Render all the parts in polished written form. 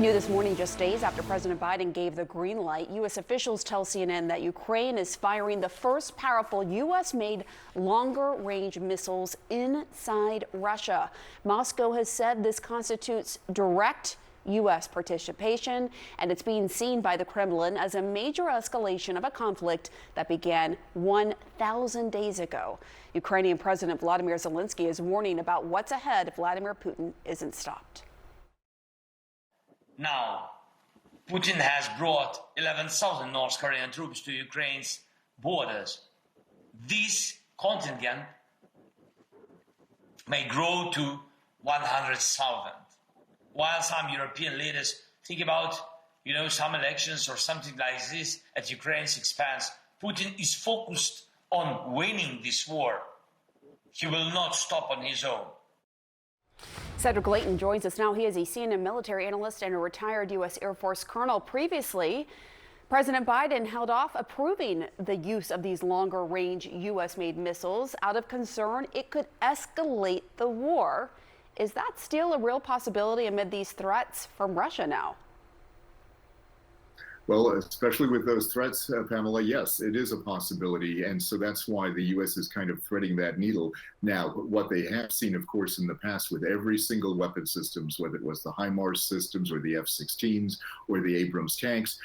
New this morning, just days after President Biden gave the green light, U.S. officials tell CNN that Ukraine is firing the first powerful U.S.-made longer-range missiles inside Russia. Moscow has said this constitutes direct U.S. participation, and it's being seen by the Kremlin as a major escalation of a conflict that began 1,000 days ago. Ukrainian President Vladimir Zelensky is warning about what's ahead if Vladimir Putin isn't stopped. Now, Putin has brought 11,000 North Korean troops to Ukraine's borders. This contingent may grow to 100,000. While some European leaders think about, some elections or something like this at Ukraine's expense, Putin is focused on winning this war. He will not stop on his own. Cedric Leighton joins us now. He is a CNN military analyst and a retired U.S. Air Force colonel. Previously, President Biden held off approving the use of these longer-range U.S.-made missiles out of concern it could escalate the war. Is that still a real possibility amid these threats from Russia now? Well, especially with those threats, Pamela, yes, it is a possibility. And so that's why the U.S. is kind of threading that needle. Now, what they have seen, of course, in the past with every single weapon systems, whether it was the HIMARS systems or the F-16s or the Abrams tanks,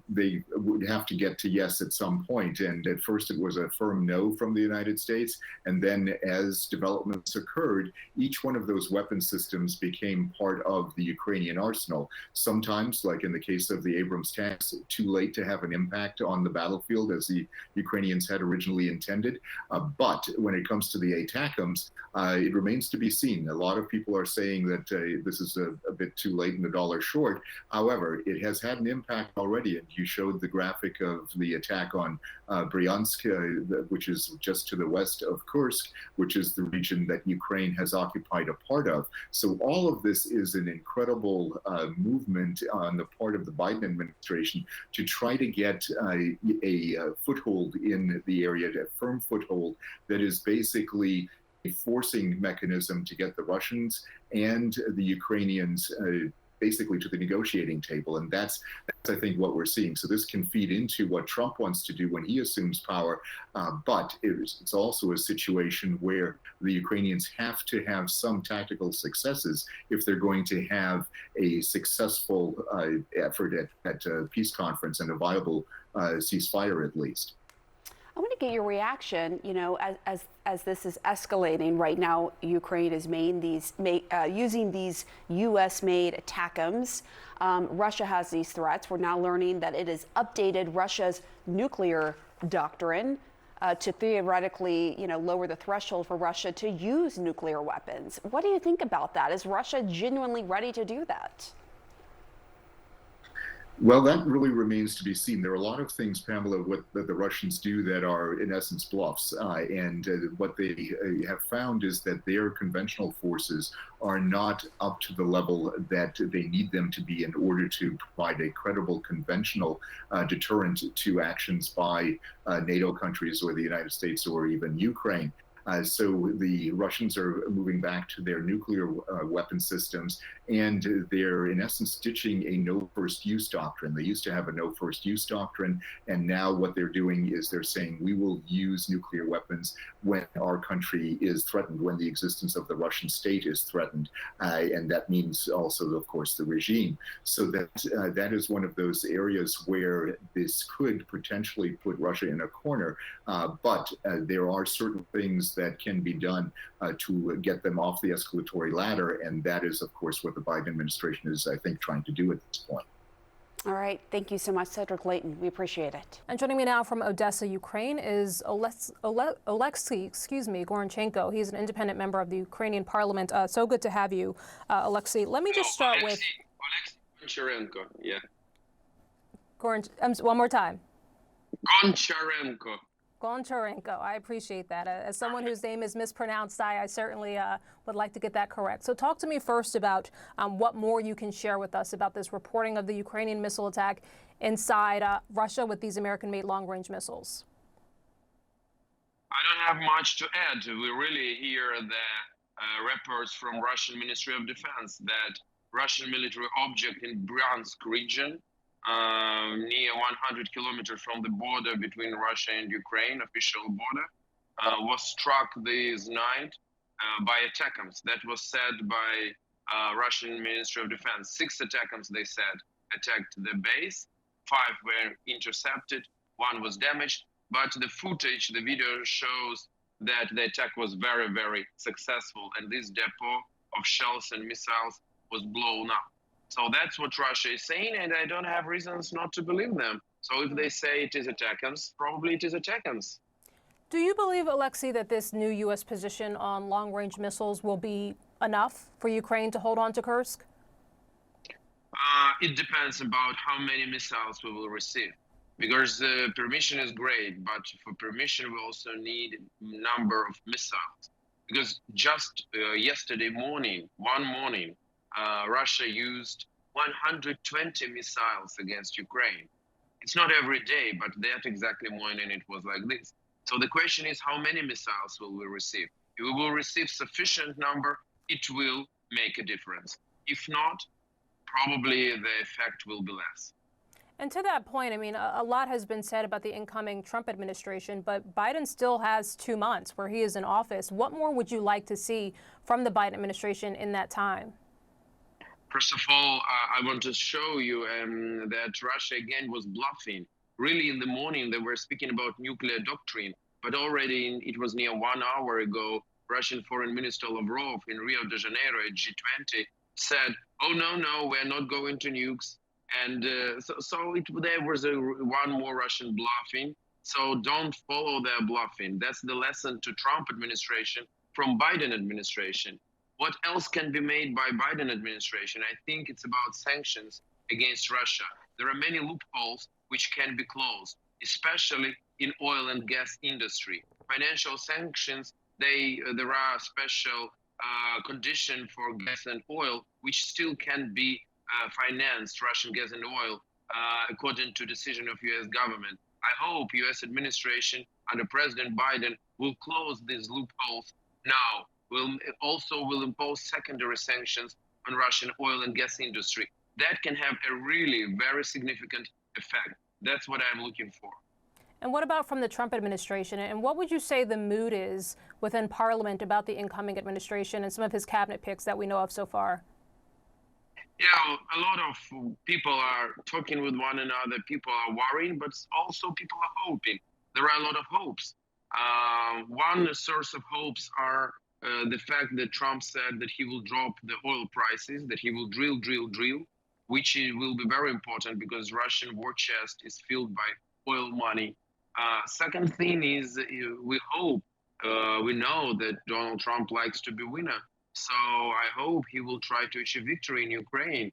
they would have to get to yes at some point. And at first it was a firm no from the United States. And then as developments occurred, each one of those weapon systems became part of the Ukrainian arsenal. Sometimes, like in the case of the Abrams tanks, too late to have an impact on the battlefield as the Ukrainians had originally intended. But when it comes to the ATACMS, it remains to be seen. A lot of people are saying that this is a bit too late and the dollar short. However, it has had an impact already. And you showed the graphic of the attack on Bryansk, which is just to the west of Kursk, which is the region that Ukraine has occupied a part of. So all of this is an incredible movement on the part of the Biden administration to try to get a foothold in the area, a firm foothold that is basically a forcing mechanism to get the Russians and the Ukrainians basically to the negotiating table. And that's, I think, what we're seeing. So this can feed into what Trump wants to do when he assumes power. But it's also a situation where the Ukrainians have to have some tactical successes if they're going to have a successful effort at a peace conference and a viable ceasefire at least. I want to get your reaction, as this is escalating right now. Ukraine is using these U.S.-made ATACMS. Russia has these threats. We're now learning that it has updated Russia's nuclear doctrine to theoretically, lower the threshold for Russia to use nuclear weapons. What do you think about that? Is Russia genuinely ready to do that? Well, that really remains to be seen. There are a lot of things, Pamela, that the Russians do that are, in essence, bluffs. And what they have found is that their conventional forces are not up to the level that they need them to be in order to provide a credible conventional deterrent to actions by NATO countries or the United States or even Ukraine. So the Russians are moving back to their nuclear weapon systems, and they're in essence ditching a no first use doctrine. They used to have a no first use doctrine, and now what they're doing is they're saying we will use nuclear weapons when our country is threatened, when the existence of the Russian state is threatened. And that means also, of course, the regime. So that is one of those areas where this could potentially put Russia in a corner. But there are certain things that can be done to get them off the escalatory ladder. And that is, of course, what the Biden administration is, I think, trying to do at this point. All right. Thank you so much, Cedric Leighton. We appreciate it. And joining me now from Odessa, Ukraine, is Oleksiy Goranchenko. He's an independent member of the Ukrainian parliament. So good to have you, Oleksiy. Let me just start with... Oleksiy Goncharенko, yeah. One more time. Goncharенko. Goncharенko. I appreciate that. As someone whose name is mispronounced, I certainly would like to get that correct. So talk to me first about what more you can share with us about this reporting of the Ukrainian missile attack inside Russia with these American-made long-range missiles. I don't have much to add. We really hear the reports from Russian Ministry of Defense that Russian military object in Bryansk region, near 100 kilometers from the border between Russia and Ukraine, official border, was struck this night by ATACMS. That was said by Russian Ministry of Defense. 6 ATACMS, they said, attacked the base. 5 were intercepted. 1 was damaged. But the footage, the video shows that the attack was very, very successful. And this depot of shells and missiles was blown up. So that's what Russia is saying, and I don't have reasons not to believe them. So if they say it is ATACMS, probably it is ATACMS. Do you believe, Alexei, that this new U.S. position on long-range missiles will be enough for Ukraine to hold on to Kursk? It depends about how many missiles we will receive. Because permission is great, but for permission we also need a number of missiles. Because just yesterday morning, Russia used 120 missiles against Ukraine. It's not every day, but that exactly morning it was like this. So the question is, how many missiles will we receive? If we will receive sufficient number, it will make a difference. If not, probably the effect will be less. And to that point, I mean, a lot has been said about the incoming Trump administration, but Biden still has 2 months where he is in office. What more would you like to see from the Biden administration in that time? First of all, I want to show you that Russia again was bluffing. Really, in the morning, they were speaking about nuclear doctrine, but already it was near 1 hour ago, Russian Foreign Minister Lavrov in Rio de Janeiro at G20 said, oh, no, we're not going to nukes. And there was one more Russian bluffing. So don't follow their bluffing. That's the lesson to Trump administration from Biden administration. What else can be made by Biden administration? I think it's about sanctions against Russia. There are many loopholes which can be closed, especially in oil and gas industry. Financial sanctions, there are special condition for gas and oil, which still can be financed, Russian gas and oil, according to decision of U.S. government. I hope U.S. administration under President Biden will close these loopholes now. Will impose secondary sanctions on Russian oil and gas industry. That can have a really very significant effect. That's what I'm looking for. And what about from the Trump administration? And what would you say the mood is within Parliament about the incoming administration and some of his cabinet picks that we know of so far? Yeah, a lot of people are talking with one another. People are worrying, but also people are hoping. There are a lot of hopes. One source of hopes are the fact that Trump said that he will drop the oil prices, that he will drill, which will be very important because Russian war chest is filled by oil money. Second thing is we hope, we know that Donald Trump likes to be winner. So I hope he will try to achieve victory in Ukraine,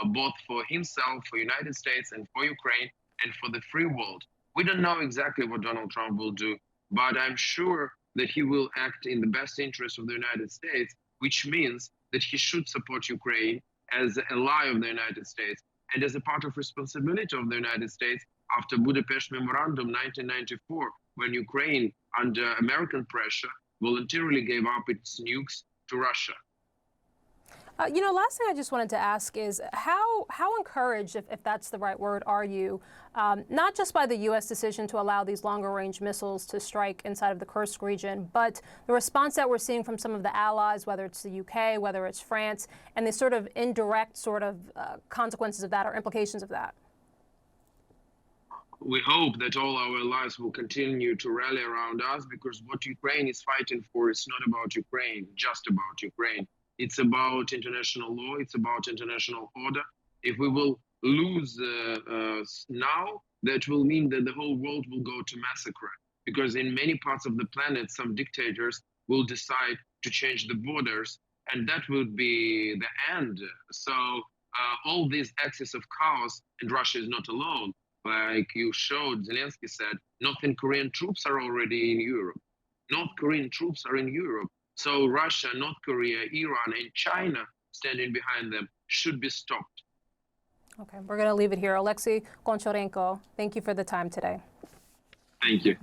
both for himself, for United States, and for Ukraine, and for the free world. We don't know exactly what Donald Trump will do, but I'm sure that he will act in the best interest of the United States, which means that he should support Ukraine as an ally of the United States and as a part of responsibility of the United States after Budapest Memorandum 1994, when Ukraine, under American pressure, voluntarily gave up its nukes to Russia. Last thing I just wanted to ask is how encouraged, if that's the right word, are you, not just by the U.S. decision to allow these longer-range missiles to strike inside of the Kursk region, but the response that we're seeing from some of the allies, whether it's the U.K., whether it's France, and the sort of indirect consequences of that or implications of that? We hope that all our allies will continue to rally around us, because what Ukraine is fighting for is not about Ukraine, just about Ukraine. It's about international law. It's about international order. If we will lose now, that will mean that the whole world will go to massacre, because in many parts of the planet, some dictators will decide to change the borders, and that would be the end. So all this excess of chaos, and Russia is not alone. Like you showed, Zelensky said, North Korean troops are already in Europe. North Korean troops are in Europe. So Russia, North Korea, Iran, and China standing behind them should be stopped. Okay, we're going to leave it here. Alexei Goncharenko, thank you for the time today. Thank you.